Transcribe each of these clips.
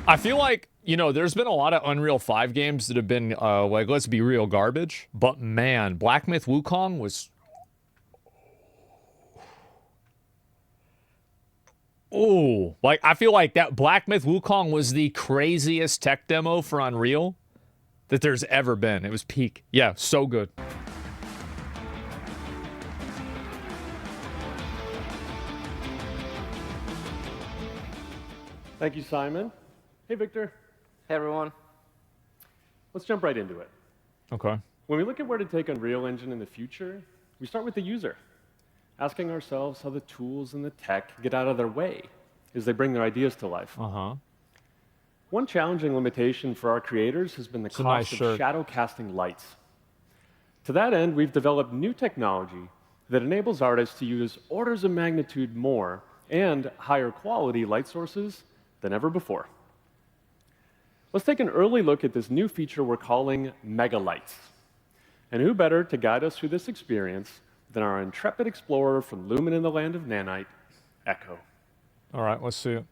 I feel like, you know, there's been a lot of Unreal 5 games that have been, like, let's be real, garbage. But, man, Black Myth Wukong was... Oh, like, I feel like that Black Myth Wukong was the craziest tech demo for Unreal that there's ever been. It was peak. Yeah, so good. Thank you, Simon. Hey, Victor. Hey, everyone. Let's jump right into it. Okay. When we look at where to take Unreal Engine in the future, we start with the user, asking ourselves how the tools and the tech get out of their way as they bring their ideas to life. One challenging limitation for our creators has been the cost of shadow casting lights. To that end, we've developed new technology that enables artists to use orders of magnitude more and higher quality light sources than ever before. Let's take an early look at this new feature we're calling Megalights. And who better to guide us through this experience than our intrepid explorer from Lumen in the land of Nanite, Echo. All right, let's see it.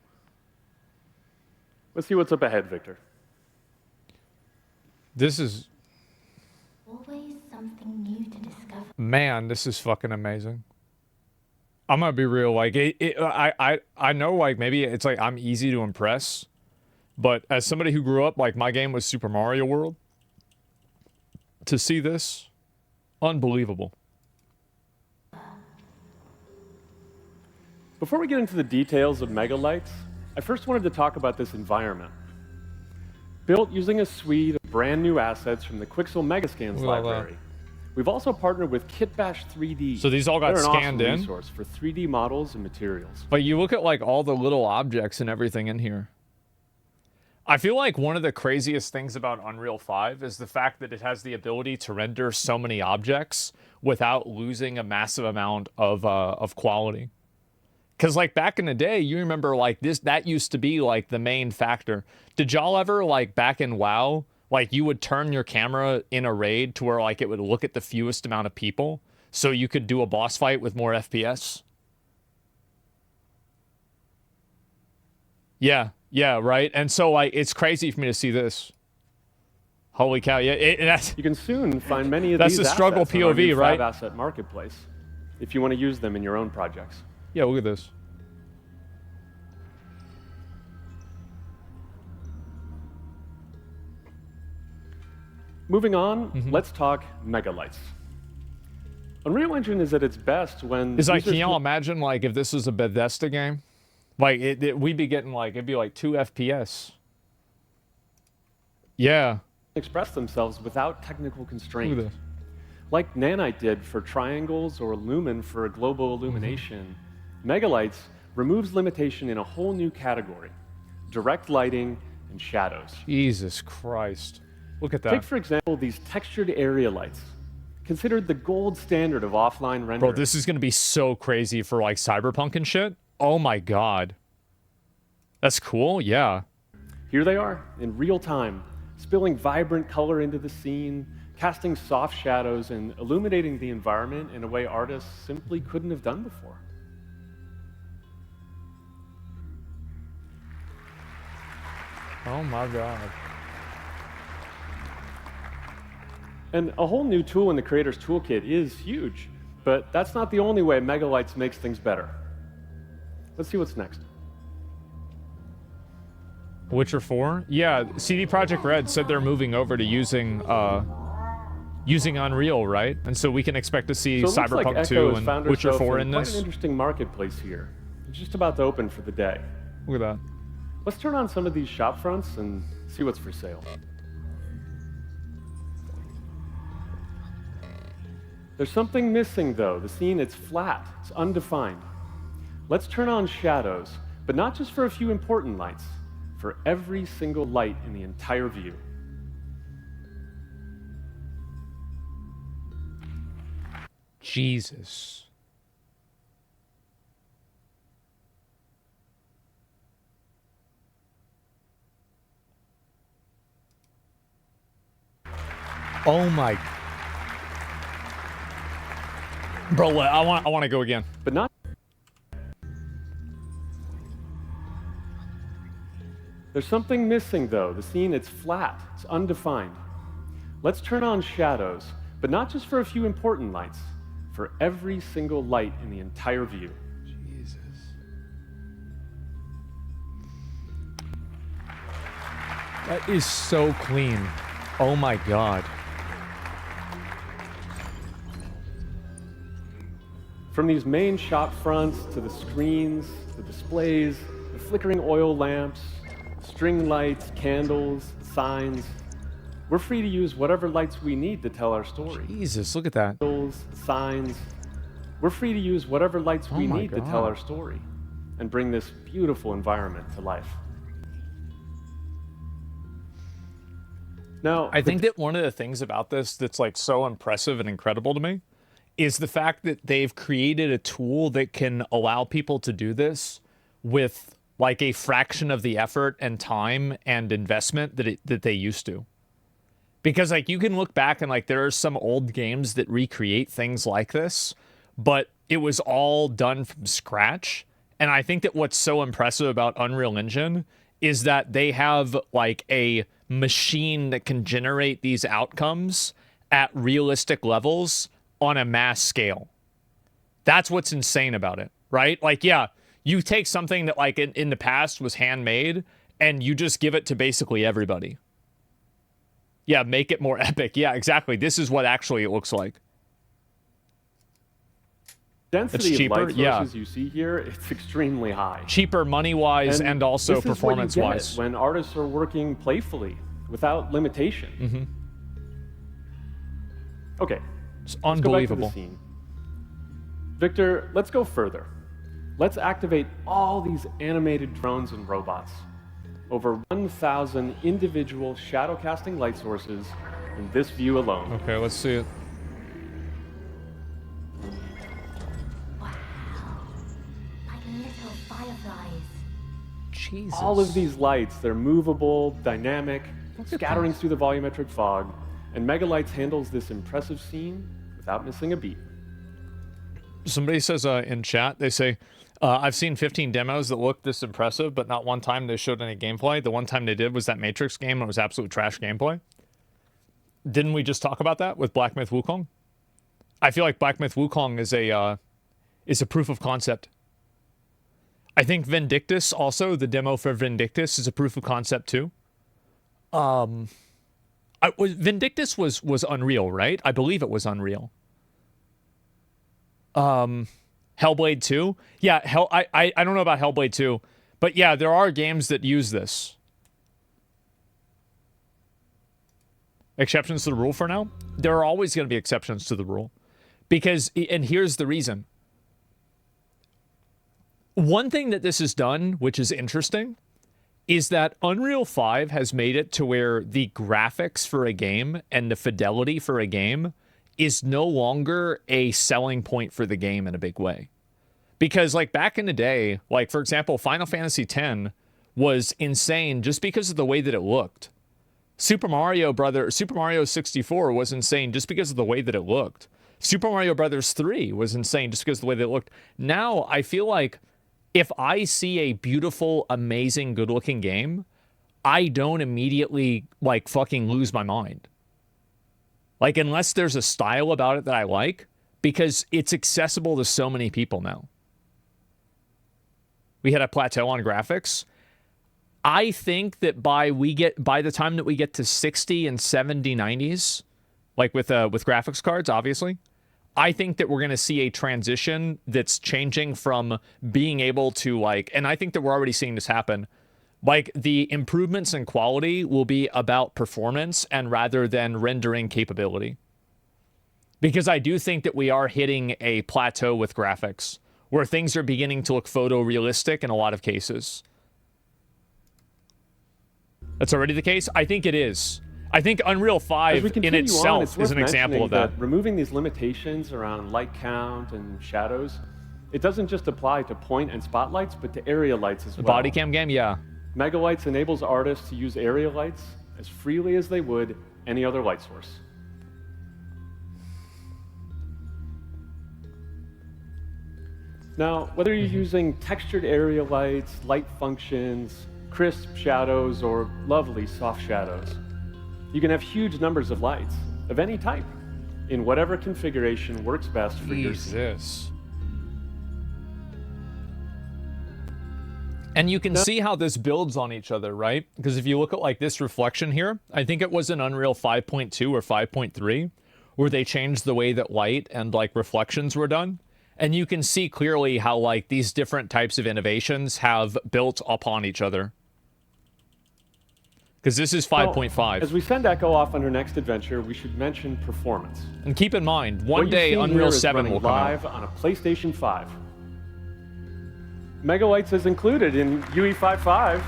Let's see what's up ahead, Victor. This is... Always something new to discover. Man, this is fucking amazing. I'm gonna be real, like, I know, like, maybe it's like I'm easy to impress, but as somebody who grew up, like, my game was Super Mario World, to see this, unbelievable. Before we get into the details of Megalights, I first wanted to talk about this environment. Built using a suite of brand new assets from the Quixel Megascans library. We've also partnered with Kitbash 3D. So these all got scanned in? They're an awesome resource for 3D models and materials. But you look at, like, all the little objects and everything in here. I feel like one of the craziest things about Unreal 5 is the fact that it has the ability to render so many objects without losing a massive amount of quality. Because, like, back in the day, you remember, like, that used to be, like, the main factor. Did y'all ever, like, back in WoW, like, you would turn your camera in a raid to where, like, it would look at the fewest amount of people so you could do a boss fight with more FPS? Yeah, right? And so, like, it's crazy for me to see this. Holy cow, yeah. That's, you can soon find many of these assets the struggle POV, on our new right? 5-asset marketplace, if you want to use them in your own projects. Yeah, look at this. Moving on, let's talk Megalights. Unreal Engine is at its best when... It's like, can y'all imagine, like, if this was a Bethesda game? Like, we'd be getting, like, it'd be like 2 FPS. Yeah. Express themselves without technical constraint. Look at this. Like Nanite did for triangles or Lumen for a global illumination, Megalights removes limitation in a whole new category: direct lighting and shadows. Jesus Christ. Look at that. Take, for example, these textured area lights, considered the gold standard of offline rendering. Bro, this is going to be so crazy for, like, Cyberpunk and shit. Oh my god. That's cool, yeah. Here they are, in real time, spilling vibrant color into the scene, casting soft shadows, and illuminating the environment in a way artists simply couldn't have done before. Oh my god. And a whole new tool in the Creator's Toolkit is huge, but that's not the only way Megalights makes things better. Let's see what's next. Witcher 4? Yeah, CD Projekt Red said they're moving over to using Unreal, right? And so we can expect to see Cyberpunk 2 and Witcher 4 in this. Quite an interesting marketplace here. It's just about to open for the day. Look at that. Let's turn on some of these shop fronts and see what's for sale. There's something missing, though. The scene, it's flat. It's undefined. Let's turn on shadows, but not just for a few important lights, for every single light in the entire view. Jesus. Oh my. Bro, I want to go again. But not. There's something missing, though. The scene, it's flat, it's undefined. Let's turn on shadows, but not just for a few important lights, for every single light in the entire view. Jesus. That is so clean. Oh my God. From these main shop fronts to the screens, the displays, the flickering oil lamps, string lights, candles, signs, we're free to use whatever lights we need to tell our story. Jesus, look at that. Candles, signs, we're free to use whatever lights we need to tell our story and bring this beautiful environment to life. Now, I think that one of the things about this that's like so impressive and incredible to me is the fact that they've created a tool that can allow people to do this with like a fraction of the effort and time and investment that they used to. Because like you can look back and like there are some old games that recreate things like this, but it was all done from scratch. And I think that what's so impressive about Unreal Engine is that they have like a machine that can generate these outcomes at realistic levels on a mass scale. That's what's insane about it, right? Like, yeah, you take something that like in the past was handmade and you just give it to basically everybody. Yeah, make it more epic. Yeah, exactly. This is what actually it looks like. Density cheaper, of light sources you see here, it's extremely high. Cheaper money-wise and also this is what you performance-wise. get when artists are working playfully, without limitation. Mm-hmm. Okay, It's let's go back to unbelievable. the scene. Victor, let's go further. Let's activate all these animated drones and robots. Over 1,000 individual shadow casting light sources in this view alone. Okay, let's see it. Wow. Like little fireflies. Jesus. All of these lights, they're movable, dynamic, Look at scattering that. through the volumetric fog, and Megalights handles this impressive scene without missing a beat. Somebody says in chat, they say, I've seen 15 demos that look this impressive, but not one time they showed any gameplay. The one time they did was that Matrix game, and it was absolute trash gameplay. Didn't we just talk about that with Black Myth Wukong? I feel like Black Myth Wukong is a proof of concept. I think Vindictus also, the demo for Vindictus is a proof of concept too. Vindictus was Unreal, right? I believe it was Unreal. Hellblade 2? Yeah, I don't know about Hellblade 2, but yeah, there are games that use this. Exceptions to the rule for now? There are always going to be exceptions to the rule. Because, and here's the reason. One thing that this has done, which is interesting, is that Unreal 5 has made it to where the graphics for a game and the fidelity for a game is no longer a selling point for the game in a big way. Because like back in the day, like for example, Final Fantasy X was insane just because of the way that it looked. Super Mario 64 was insane just because of the way that it looked. Super Mario Brothers 3 was insane just because of the way that it looked. Now I feel like if I see a beautiful, amazing, good-looking game, I don't immediately like fucking lose my mind. Like, unless there's a style about it that I like, because it's accessible to so many people now. We had a plateau on graphics. I think that by the time that we get to 60 and 70, 90s, like with graphics cards, obviously, I think that we're going to see a transition that's changing from being able to like, and I think that we're already seeing this happen. Like the improvements in quality will be about performance and rather than rendering capability. Because I do think that we are hitting a plateau with graphics where things are beginning to look photorealistic in a lot of cases. That's already the case? I think it is. I think Unreal 5 in itself is an example of that. Removing these limitations around light count and shadows, it doesn't just apply to point and spotlights, but to area lights as well. Body cam game, yeah. Megalights enables artists to use area lights as freely as they would any other light source. Now, whether you're using textured area lights, light functions, crisp shadows or lovely soft shadows. You can have huge numbers of lights of any type in whatever configuration works best for your scene. Jesus. And you can see how this builds on each other, right? Because if you look at like this reflection here, I think it was in Unreal 5.2 or 5.3, where they changed the way that light and like reflections were done. And you can see clearly how like these different types of innovations have built upon each other. Because this is 5.5. As we send Echo off on her next adventure, we should mention performance. And keep in mind, one What day you've seen Unreal here is 7 will running come out. live on a PlayStation 5. Megalights is included in UE5.5.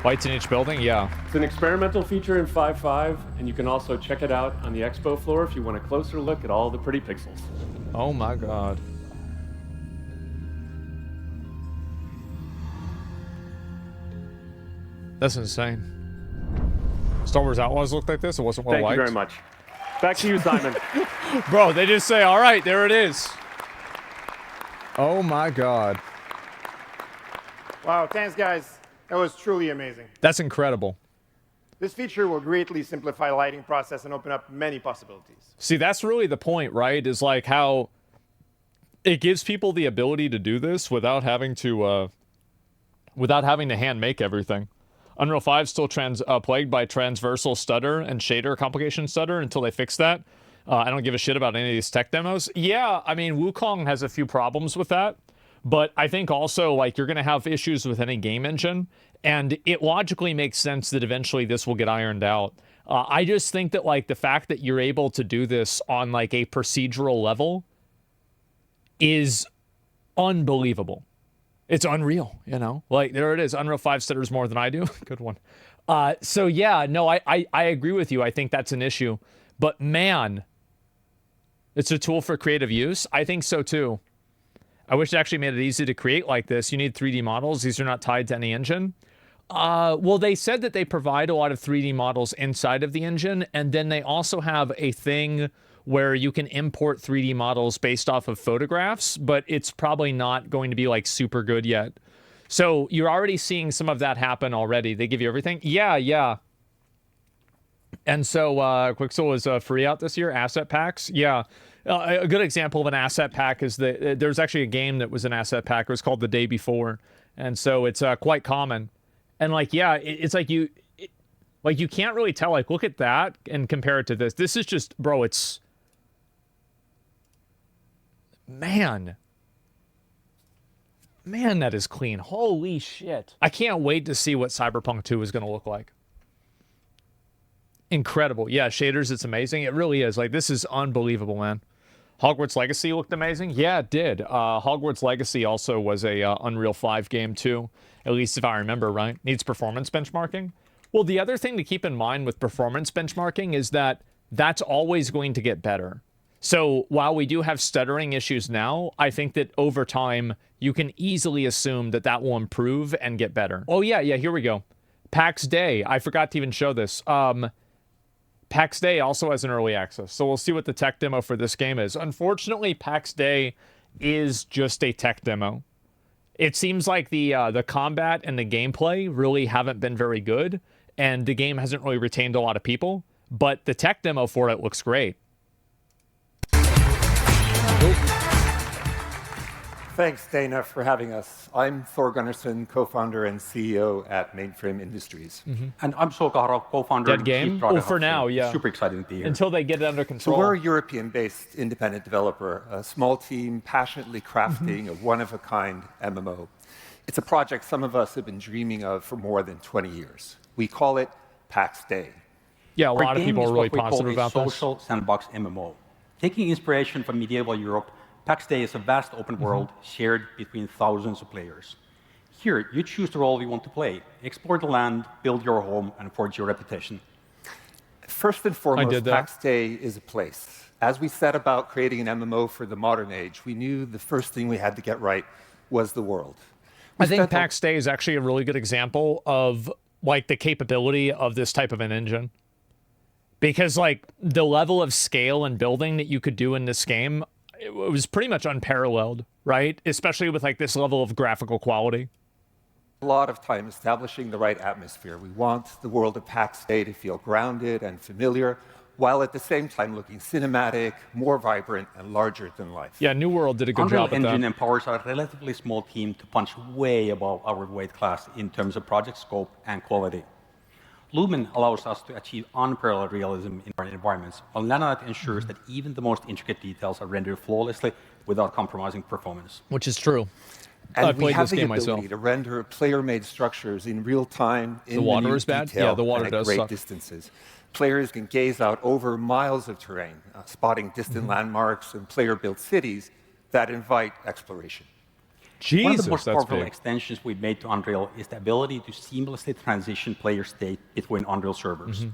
Lights in each building? Yeah. It's an experimental feature in 5.5, and you can also check it out on the expo floor if you want a closer look at all the pretty pixels. Oh my god. That's insane. Star Wars Outlaws looked like this? It wasn't well Thank liked? you very much. Back to you, Simon. Bro, they just say, all right, there it is. Oh my god. Wow, thanks guys. That was truly amazing. That's incredible. This feature will greatly simplify the lighting process and open up many possibilities. See, that's really the point, right? Is like how it gives people the ability to do this without having to hand make everything. Unreal 5 still plagued by transversal stutter and shader complication stutter until they fix that. I don't give a shit about any of these tech demos. Yeah, I mean, Wukong has a few problems with that, but I think also like you're going to have issues with any game engine, and it logically makes sense that eventually this will get ironed out. I just think that like the fact that you're able to do this on like a procedural level is unbelievable. It's unreal, you know? Like, there it is. Unreal 5 stutters more than I do. Good one. So, yeah, no, I agree with you. I think that's an issue. But, man, it's a tool for creative use. I think so, too. I wish it actually made it easy to create like this. You need 3D models. These are not tied to any engine. Well, they said that they provide a lot of 3D models inside of the engine, and then they also have a thing where you can import 3D models based off of photographs, but it's probably not going to be like super good yet. So you're already seeing some of that happen already. They give you everything. Yeah. And so Quixel is free out this year. Asset packs. Yeah. A good example of an asset pack is that there's actually a game that was an asset pack. It was called The Day Before. And so it's quite common. And like, yeah, it's like you can't really tell, like, look at that and compare it to this. This is just, bro, it's, man, that is clean. Holy shit. I can't wait to see what Cyberpunk 2 is going to look like. Incredible. Yeah, shaders, it's amazing. It really is. Like, this is unbelievable, man. Hogwarts Legacy looked amazing. Yeah, it did. Hogwarts Legacy also was a Unreal 5 game, too. At least if I remember right. Needs performance benchmarking. Well, the other thing to keep in mind with performance benchmarking is that that's always going to get better. So while we do have stuttering issues now, I think that over time, you can easily assume that that will improve and get better. Oh, yeah, here we go. PAX Day. I forgot to even show this. PAX Day also has an early access, so we'll see what the tech demo for this game is. Unfortunately, PAX Day is just a tech demo. It seems like the combat and the gameplay really haven't been very good, and the game hasn't really retained a lot of people, but the tech demo for it looks great. Thanks, Dana, for having us. I'm Thor Gunnarsson, co-founder and CEO at Mainframe Industries. And I'm Sol Kahro, co-founder Dead and game? Chief Product Well, for Officer. now, yeah. Super exciting to be here. Until they get it under So control. we're a European-based independent developer, a small team passionately crafting a one-of-a-kind MMO. It's a project some of us have been dreaming of for more than 20 years. We call it PAX Day. Yeah, a Our lot of game people is are really what we call positive a about this. social sandbox MMO. Taking inspiration from medieval Europe, PAX Day is a vast open world shared between thousands of players. Here, you choose the role you want to play, explore the land, build your home, and forge your reputation. First and did foremost, that. PAX Day is a place. As we set about creating an MMO for the modern age, we knew the first thing we had to get right was the world. I think PAX Day is actually a really good example of like the capability of this type of an engine. Because like the level of scale and building that you could do in this game, it was pretty much unparalleled, right? Especially with like this level of graphical quality. a lot of time establishing the right atmosphere. We want the world of PAX Day to feel grounded and familiar, while at the same time looking cinematic, more vibrant, and larger than life. Yeah, New World did a good Unreal job at that. Engine empowers a relatively small team to punch way above our weight class in terms of project scope and quality. Lumen allows us to achieve unparalleled realism in our environments, while Nanite ensures that even the most intricate details are rendered flawlessly without compromising performance. Which is true. And I we played have this the game ability myself. to render player-made structures in real time, in The water minute is bad? detail, Yeah, the water and at does great suck. distances. Players can gaze out over miles of terrain, spotting distant landmarks and player-built cities that invite exploration. Jesus, One of the most that's powerful big. extensions we've made to Unreal is the ability to seamlessly transition player state between Unreal servers.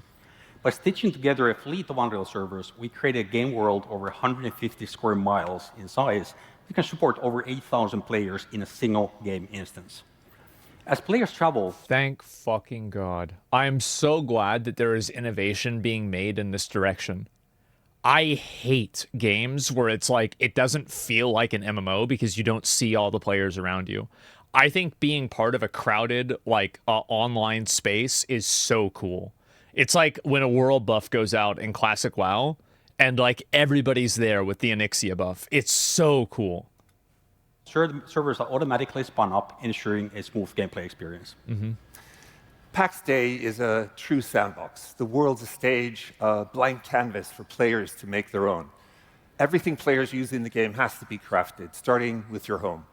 By stitching together a fleet of Unreal servers, we created a game world over 150 square miles in size that can support over 8,000 players in a single game instance. As players travel, Thank fucking God. I am so glad that there is innovation being made in this direction. I hate games where it's like, it doesn't feel like an MMO because you don't see all the players around you. I think being part of a crowded, like, online space is so cool. It's like when a world buff goes out in Classic WoW, and, like, everybody's there with the Onyxia buff. It's so cool. servers are automatically spun up, ensuring a smooth gameplay experience. PAX Day is a true sandbox. The world's a stage, a blank canvas for players to make their own. Everything players use in the game has to be crafted, starting with your home.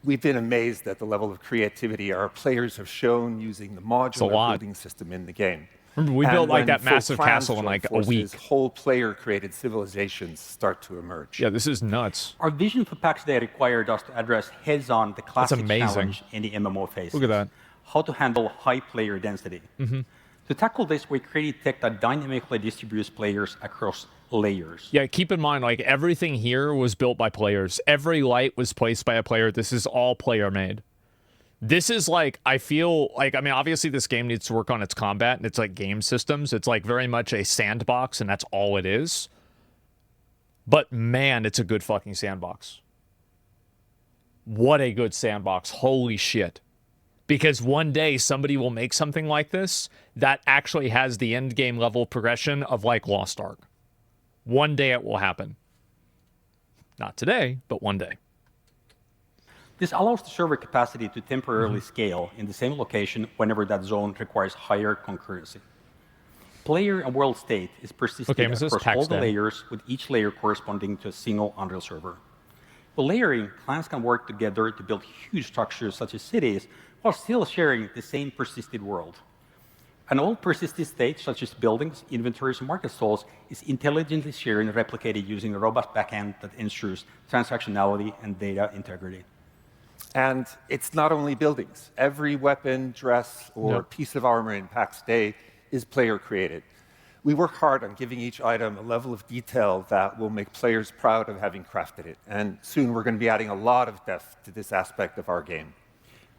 We've been amazed at the level of creativity our players have shown using the modular building system in the game. Remember, we And built like when that full massive clans castle in join like a forces, week. Whole player-created civilizations start to emerge. Yeah, this is nuts. Our vision for PAX Day required us to address heads-on the classic amazing. challenge any MMO faces. Look at that. How to handle high player density. To tackle this, we created tech that dynamically distributes players across layers. Yeah, keep in mind, like, everything here was built by players. Every light was placed by a player. This is all player made. This is like, I feel like, I mean, obviously this game needs to work on its combat and its like game systems. It's like very much a sandbox and that's all it is. But man, it's a good fucking sandbox. What a good sandbox. Holy shit. Because one day somebody will make something like this that actually has the end game level progression of like Lost Ark. One day it will happen. Not today, but one day. This allows the server capacity to temporarily scale in the same location whenever that zone requires higher concurrency. Player and world state is persisted across all the layers, with each layer corresponding to a single Unreal server. With layering, clans can work together to build huge structures such as cities, while still sharing the same persisted world. An old persisted state, such as buildings, inventories, and market stalls, is intelligently shared and replicated using a robust backend that ensures transactionality and data integrity. And it's not only buildings. Every weapon, dress, or piece of armor in PAX Day is player-created. We work hard on giving each item a level of detail that will make players proud of having crafted it. And soon we're going to be adding a lot of depth to this aspect of our game.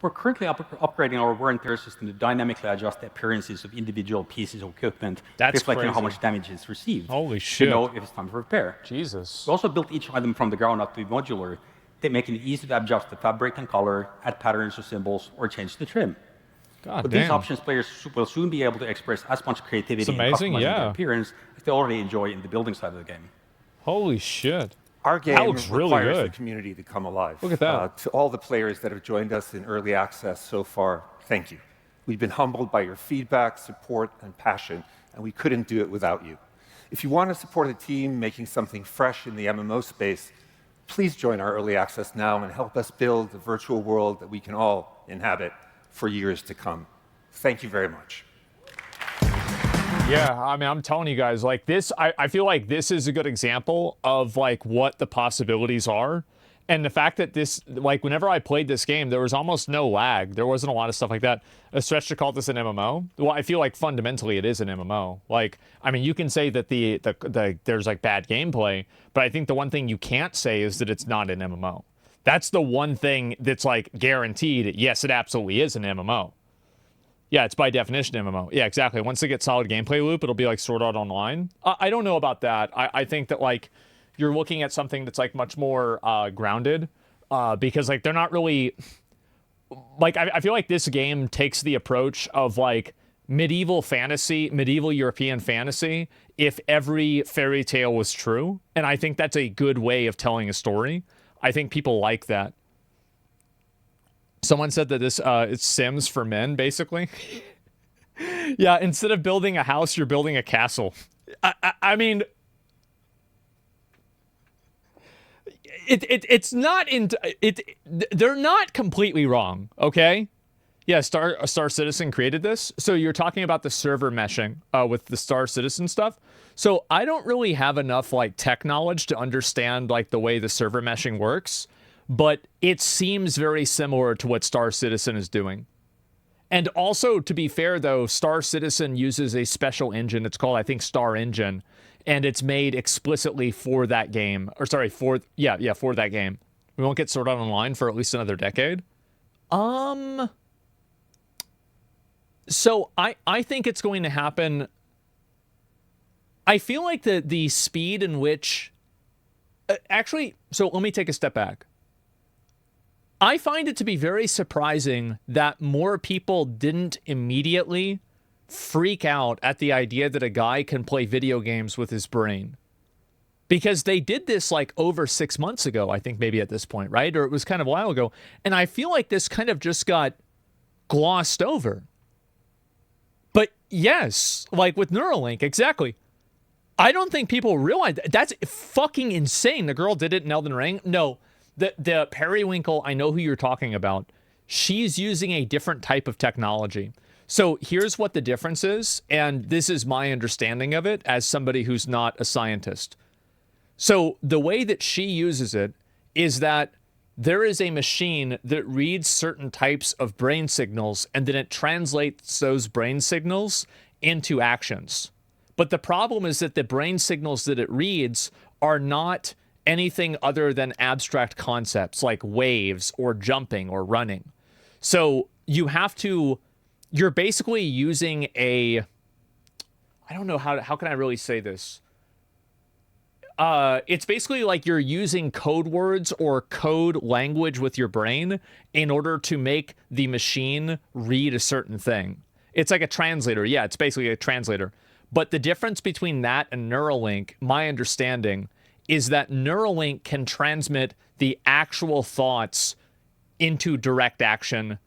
We're currently upgrading our wear and tear system to dynamically adjust the appearances of individual pieces of equipment, reflecting how much damage is received. Holy shit. To know if it's time for repair. Jesus. We also built each item from the ground up to be modular, making it easy to adjust the fabric and color, add patterns or symbols, or change the trim. With these options, players will soon be able to express as much creativity in customizing their appearance as they already enjoy in the building side of the game. Holy shit. Our game looks really requires good. the community to come alive. Look at that. To all the players that have joined us in early access so far, thank you. We've been humbled by your feedback, support, and passion, and we couldn't do it without you. If you want to support a team making something fresh in the MMO space, please join our early access now and help us build a virtual world that we can all inhabit for years to come. Thank you very much. Yeah, I mean, I'm telling you guys, like this, I feel like this is a good example of like what the possibilities are. And the fact that this, like whenever I played this game, there was almost no lag. There wasn't a lot of stuff like that. A stretch to call this an MMO. Well, I feel like fundamentally it is an MMO. Like, I mean, you can say that there's like bad gameplay, but I think the one thing you can't say is that it's not an MMO. That's the one thing that's like guaranteed. Yes, it absolutely is an MMO. Yeah, it's by definition MMO. Yeah, exactly. Once they get solid gameplay loop, it'll be like Sword Art Online. I don't know about that. I think that like you're looking at something that's like much more grounded because like they're not really like I feel like this game takes the approach of like medieval fantasy, medieval European fantasy, if every fairy tale was true. And I think that's a good way of telling a story. I think people like that. Someone said that this it's Sims for men, basically. Yeah, instead of building a house, you're building a castle. I mean, it's not in it. They're not completely wrong. Okay. Yeah, Star Citizen created this. So you're talking about the server meshing with the Star Citizen stuff. So I don't really have enough like tech knowledge to understand like the way the server meshing works, but it seems very similar to what Star Citizen is doing. And also, to be fair though, Star Citizen uses a special engine. It's called, I think, Star Engine, and it's made explicitly for that game. Or sorry, for that game. We won't get Sword Art Online for at least another decade. So I think it's going to happen. I feel like the speed in which... actually, so let me take a step back. I find it to be very surprising that more people didn't immediately freak out at the idea that a guy can play video games with his brain. Because they did this like over 6 months ago, I think maybe at this point, right? Or it was kind of a while ago. And I feel like this kind of just got glossed over. But yes, like with Neuralink, exactly. I don't think people realize that's fucking insane. The girl did it in Elden Ring. No, the Periwinkle, I know who you're talking about. She's using a different type of technology. So here's what the difference is, and this is my understanding of it as somebody who's not a scientist. So the way that she uses it is that there is a machine that reads certain types of brain signals, and then it translates those brain signals into actions. But the problem is that the brain signals that it reads are not anything other than abstract concepts like waves or jumping or running. So you have to, you're basically using a, I don't know how can I really say this? It's basically like you're using code words or code language with your brain in order to make the machine read a certain thing. It's like a translator. Yeah, it's basically a translator. But the difference between that and Neuralink, my understanding, is that Neuralink can transmit the actual thoughts into direct action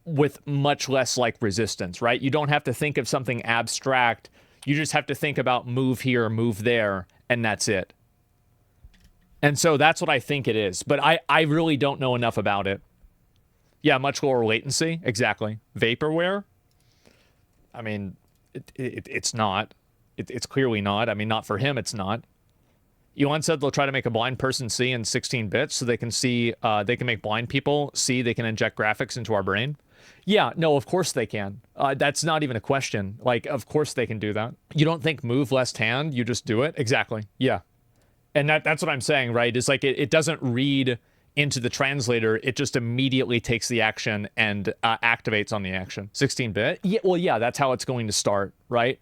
with much less like resistance, right? You don't have to think of something abstract. You just have to think about move here, move there, and that's it. And so that's what I think it is. But I really don't know enough about it. Yeah, much lower latency. Exactly. Vaporware? I mean, it's not. It's clearly not. I mean, not for him, it's not. Elon said they'll try to make a blind person see in 16 bits so they can see, they can make blind people see, they can inject graphics into our brain. Yeah, no, of course they can. That's not even a question. Like, of course they can do that. You don't think move left hand, you just do it? Exactly, yeah. And that's what I'm saying, right? It's like it doesn't read into the translator, it just immediately takes the action and activates on the action. 16-bit? Yeah, well, yeah, that's how it's going to start, right?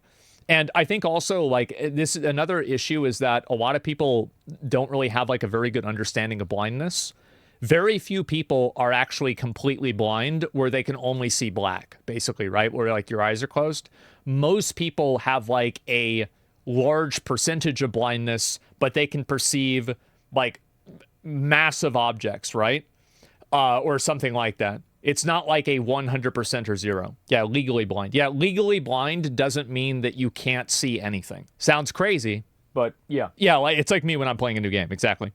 And I think also, like, this is another issue is that a lot of people don't really have, like, a very good understanding of blindness. Very few people are actually completely blind where they can only see black, basically, right? Where, like, your eyes are closed. Most people have, like, a large percentage of blindness, but they can perceive, like, massive objects, right? Or something like that. It's not like a 100% or 0. Yeah, legally blind. Yeah, legally blind doesn't mean that you can't see anything. Sounds crazy, but yeah. Yeah, like, it's like me when I'm playing a new game. Exactly.